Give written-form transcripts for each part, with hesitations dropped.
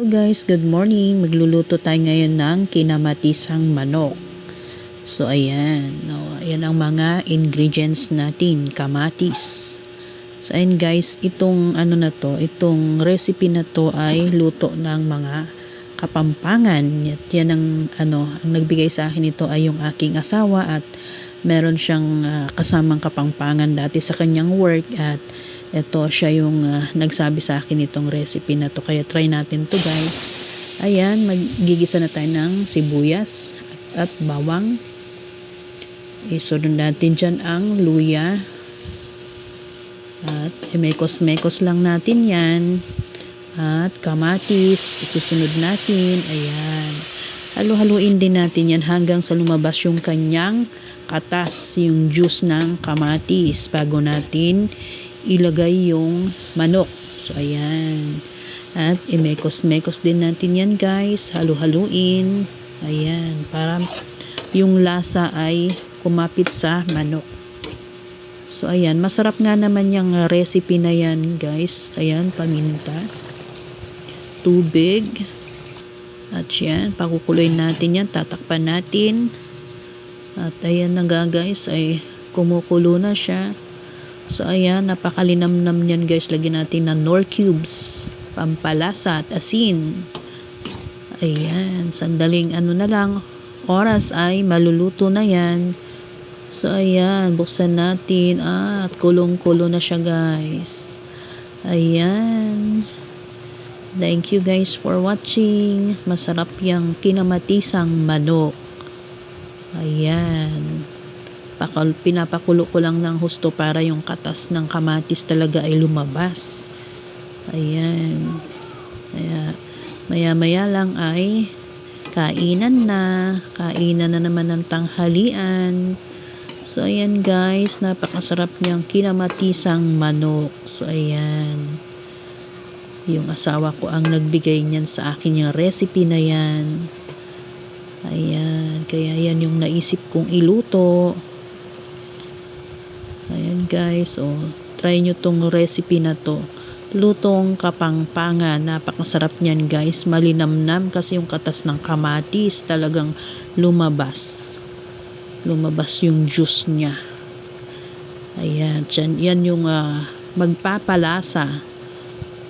Hello guys, good morning. Magluluto tayo ngayon ng kinamatisang manok. So ayan, no, ayan ang mga ingredients natin, kamatis. So ayan guys, itong itong recipe na to ay luto ng mga Kapampangan. At yan ang ang nagbigay sa akin ito ay yung aking asawa at meron siyang kasamang Kapampangan dati sa kanyang work at ito siya yung nagsabi sa akin itong recipe na to, kaya try natin to guys. Ayan, magigisa na tayo ng sibuyas at bawang. Isunod natin dyan ang luya at mekos-mekos lang natin yan. At kamatis, isusunod natin. Ayan. Halu-haluin din natin yan hanggang sa lumabas yung kanyang katas, yung juice ng kamatis bago natin ilagay yung manok. So, ayan. At imekos-mekos din natin yan guys. Halu-haluin. Ayan. Para yung lasa ay kumapit sa manok. So, ayan. Masarap nga naman yung recipe na yan guys. Ayan, paminta. Tubig. At yan, pakukuloy natin yan, tatakpan natin. At ayan na nga guys, ay kumukulo na siya. So ayan, napakalinamnam yan guys. Lagyan natin ng Knorr cubes, pampalasa at asin. Ayan, sandaling na lang, oras ay maluluto na yan. So ayan, buksan natin at kulong-kulo na siya guys. Ayan. Thank you guys for watching. Masarap yung kinamatisang manok. Ayan. Pinapakulo ko lang ng husto para yung katas ng kamatis talaga ay lumabas. Ayan. Kaya maya-maya lang ay kainan na. Kainan na naman ng tanghalian. So ayan guys, napakasarap niyang kinamatisang manok. So ayan. Yung asawa ko ang nagbigay niyan sa akin yung recipe na yan. Ayan. Kaya yan yung naisip kong iluto. Ayan guys. Oh, try nyo tong recipe na to. Lutong Kapampangan. Napakasarap niyan guys. Malinamnam kasi yung katas ng kamatis talagang lumabas. Lumabas yung juice niya. Ayan. Yan yung magpapalasa.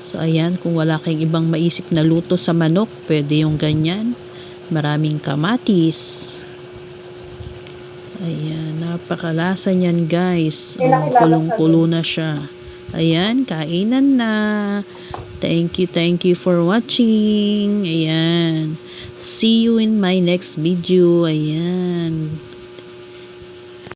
So, ayan, kung wala kayong ibang maisip na luto sa manok, pwede yung ganyan. Maraming kamatis. Ayan, napakalasa niyan guys. Oh, kulong-kulo na siya. Ayan, kainan na. Thank you for watching. Ayan. See you in my next video. Ayan.